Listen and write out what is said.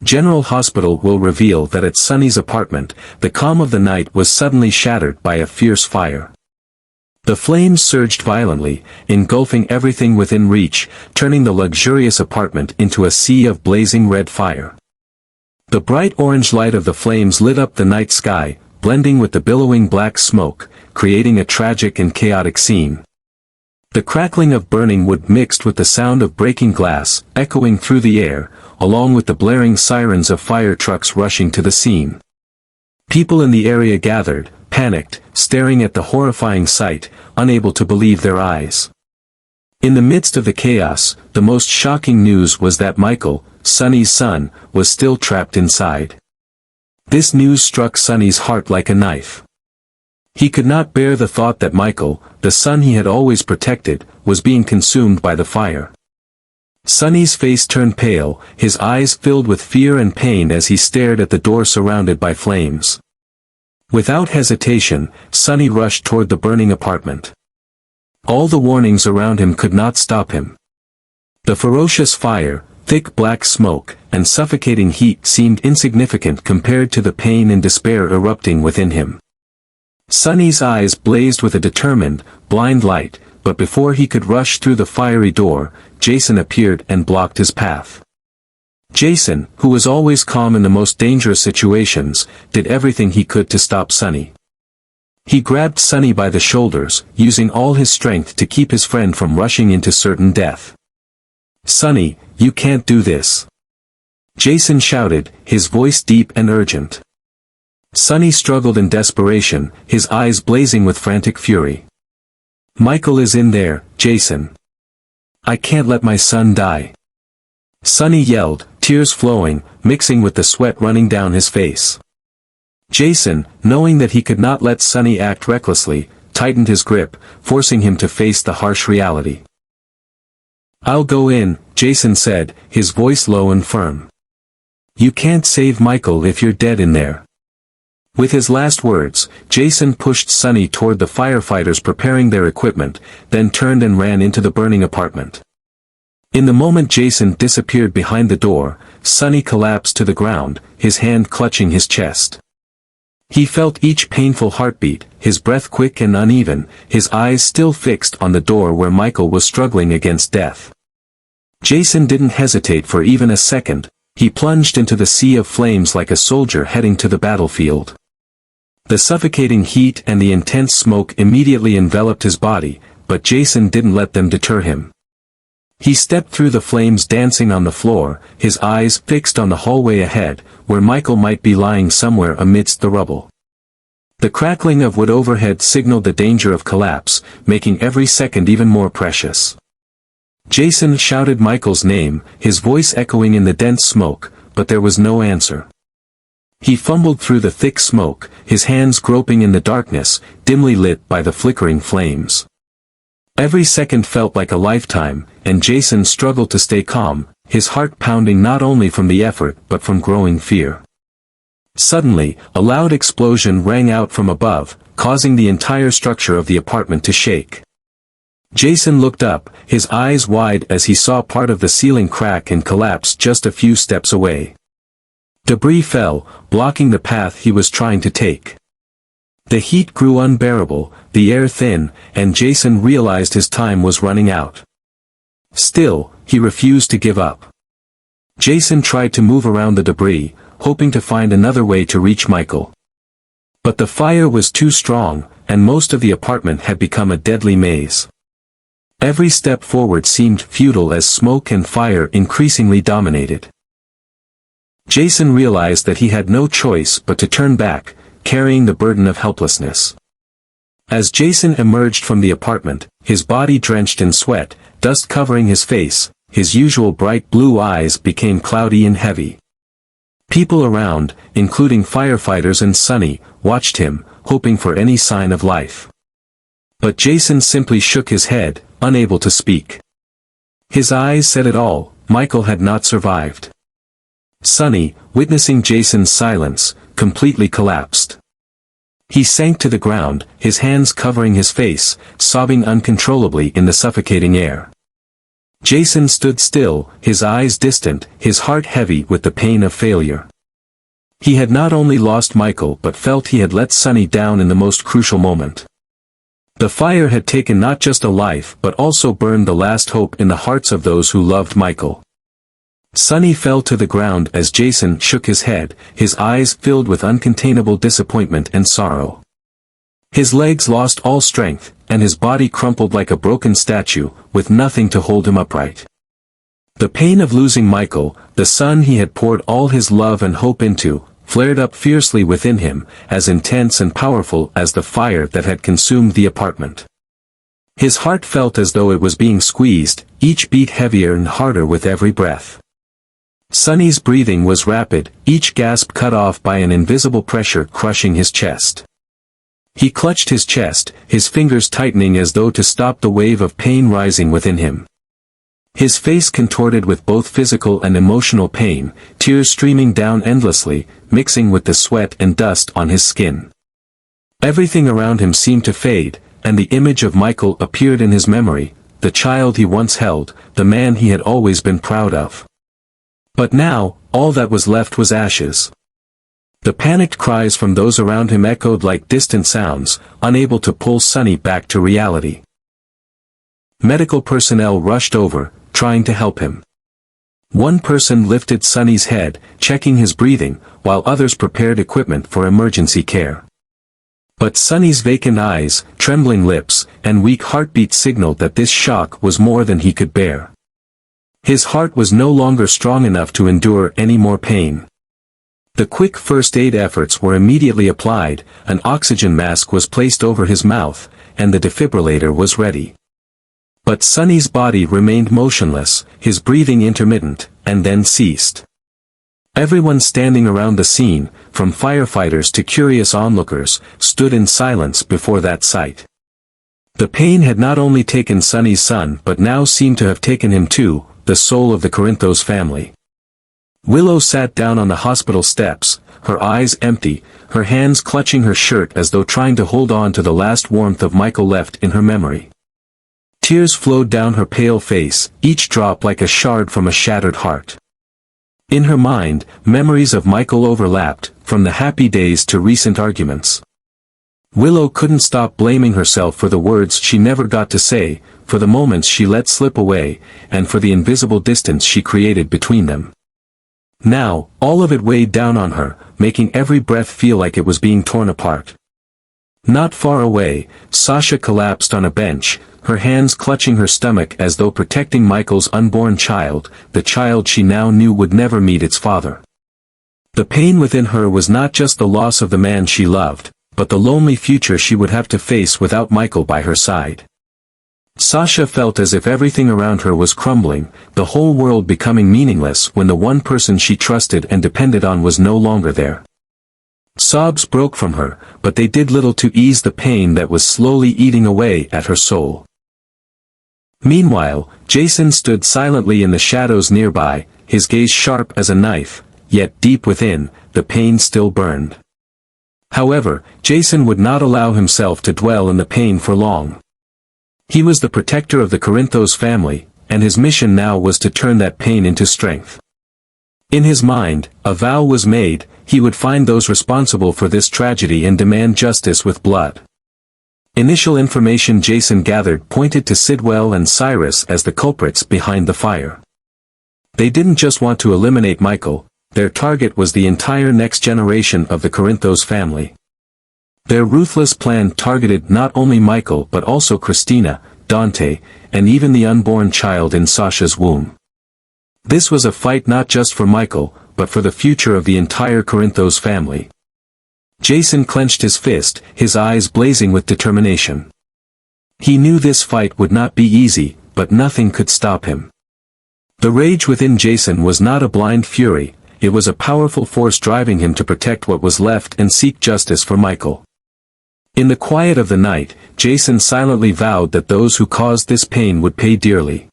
General Hospital will reveal that at Sonny's apartment, the calm of the night was suddenly shattered by a fierce fire. The flames surged violently, engulfing everything within reach, turning the luxurious apartment into a sea of blazing red fire. The bright orange light of the flames lit up the night sky, blending with the billowing black smoke, creating a tragic and chaotic scene. The crackling of burning wood mixed with the sound of breaking glass, echoing through the air, along with the blaring sirens of fire trucks rushing to the scene. People in the area gathered, panicked, staring at the horrifying sight, unable to believe their eyes. In the midst of the chaos, the most shocking news was that Michael, Sonny's son, was still trapped inside. This news struck Sonny's heart like a knife. He could not bear the thought that Michael, the son he had always protected, was being consumed by the fire. Sonny's face turned pale, his eyes filled with fear and pain as he stared at the door surrounded by flames. Without hesitation, Sonny rushed toward the burning apartment. All the warnings around him could not stop him. The ferocious fire, thick black smoke, and suffocating heat seemed insignificant compared to the pain and despair erupting within him. Sonny's eyes blazed with a determined, blind light, but before he could rush through the fiery door, Jason appeared and blocked his path. Jason, who was always calm in the most dangerous situations, did everything he could to stop Sonny. He grabbed Sonny by the shoulders, using all his strength to keep his friend from rushing into certain death. "Sonny, you can't do this!" Jason shouted, his voice deep and urgent. Sonny struggled in desperation, his eyes blazing with frantic fury. "Michael is in there, Jason. I can't let my son die!" Sonny yelled, tears flowing, mixing with the sweat running down his face. Jason, knowing that he could not let Sonny act recklessly, tightened his grip, forcing him to face the harsh reality. "I'll go in," Jason said, his voice low and firm. "You can't save Michael if you're dead in there." With his last words, Jason pushed Sonny toward the firefighters preparing their equipment, then turned and ran into the burning apartment. In the moment Jason disappeared behind the door, Sonny collapsed to the ground, his hand clutching his chest. He felt each painful heartbeat, his breath quick and uneven, his eyes still fixed on the door where Michael was struggling against death. Jason didn't hesitate for even a second, he plunged into the sea of flames like a soldier heading to the battlefield. The suffocating heat and the intense smoke immediately enveloped his body, but Jason didn't let them deter him. He stepped through the flames dancing on the floor, his eyes fixed on the hallway ahead, where Michael might be lying somewhere amidst the rubble. The crackling of wood overhead signaled the danger of collapse, making every second even more precious. Jason shouted Michael's name, his voice echoing in the dense smoke, but there was no answer. He fumbled through the thick smoke, his hands groping in the darkness, dimly lit by the flickering flames. Every second felt like a lifetime, and Jason struggled to stay calm, his heart pounding not only from the effort but from growing fear. Suddenly, a loud explosion rang out from above, causing the entire structure of the apartment to shake. Jason looked up, his eyes wide as he saw part of the ceiling crack and collapse just a few steps away. Debris fell, blocking the path he was trying to take. The heat grew unbearable, the air thin, and Jason realized his time was running out. Still, he refused to give up. Jason tried to move around the debris, hoping to find another way to reach Michael. But the fire was too strong, and most of the apartment had become a deadly maze. Every step forward seemed futile as smoke and fire increasingly dominated. Jason realized that he had no choice but to turn back, carrying the burden of helplessness. As Jason emerged from the apartment, his body drenched in sweat, dust covering his face, his usual bright blue eyes became cloudy and heavy. People around, including firefighters and Sonny, watched him, hoping for any sign of life. But Jason simply shook his head, unable to speak. His eyes said it all, Michael had not survived. Sonny, witnessing Jason's silence, completely collapsed. He sank to the ground, his hands covering his face, sobbing uncontrollably in the suffocating air. Jason stood still, his eyes distant, his heart heavy with the pain of failure. He had not only lost Michael but felt he had let Sonny down in the most crucial moment. The fire had taken not just a life but also burned the last hope in the hearts of those who loved Michael. Sonny fell to the ground as Jason shook his head, his eyes filled with uncontainable disappointment and sorrow. His legs lost all strength, and his body crumpled like a broken statue, with nothing to hold him upright. The pain of losing Michael, the son he had poured all his love and hope into, flared up fiercely within him, as intense and powerful as the fire that had consumed the apartment. His heart felt as though it was being squeezed, each beat heavier and harder with every breath. Sonny's breathing was rapid, each gasp cut off by an invisible pressure crushing his chest. He clutched his chest, his fingers tightening as though to stop the wave of pain rising within him. His face contorted with both physical and emotional pain, tears streaming down endlessly, mixing with the sweat and dust on his skin. Everything around him seemed to fade, and the image of Michael appeared in his memory, the child he once held, the man he had always been proud of. But now, all that was left was ashes. The panicked cries from those around him echoed like distant sounds, unable to pull Sonny back to reality. Medical personnel rushed over, trying to help him. One person lifted Sonny's head, checking his breathing, while others prepared equipment for emergency care. But Sonny's vacant eyes, trembling lips, and weak heartbeat signaled that this shock was more than he could bear. His heart was no longer strong enough to endure any more pain. The quick first aid efforts were immediately applied, an oxygen mask was placed over his mouth, and the defibrillator was ready. But Sonny's body remained motionless, his breathing intermittent, and then ceased. Everyone standing around the scene, from firefighters to curious onlookers, stood in silence before that sight. The pain had not only taken Sonny's son but now seemed to have taken him too, the soul of the Corinthos family. Willow sat down on the hospital steps, her eyes empty, her hands clutching her shirt as though trying to hold on to the last warmth of Michael left in her memory. Tears flowed down her pale face, each drop like a shard from a shattered heart. In her mind, memories of Michael overlapped, from the happy days to recent arguments. Willow couldn't stop blaming herself for the words she never got to say, for the moments she let slip away, and for the invisible distance she created between them. Now, all of it weighed down on her, making every breath feel like it was being torn apart. Not far away, Sasha collapsed on a bench, her hands clutching her stomach as though protecting Michael's unborn child, the child she now knew would never meet its father. The pain within her was not just the loss of the man she loved, but the lonely future she would have to face without Michael by her side. Sasha felt as if everything around her was crumbling, the whole world becoming meaningless when the one person she trusted and depended on was no longer there. Sobs broke from her, but they did little to ease the pain that was slowly eating away at her soul. Meanwhile, Jason stood silently in the shadows nearby, his gaze sharp as a knife, yet deep within, the pain still burned. However, Jason would not allow himself to dwell in the pain for long. He was the protector of the Corinthos family, and his mission now was to turn that pain into strength. In his mind, a vow was made, he would find those responsible for this tragedy and demand justice with blood. Initial information Jason gathered pointed to Sidwell and Cyrus as the culprits behind the fire. They didn't just want to eliminate Michael, their target was the entire next generation of the Corinthos family. Their ruthless plan targeted not only Michael but also Christina, Dante, and even the unborn child in Sasha's womb. This was a fight not just for Michael, but for the future of the entire Corinthos family. Jason clenched his fist, his eyes blazing with determination. He knew this fight would not be easy, but nothing could stop him. The rage within Jason was not a blind fury, it was a powerful force driving him to protect what was left and seek justice for Michael. In the quiet of the night, Jason silently vowed that those who caused this pain would pay dearly.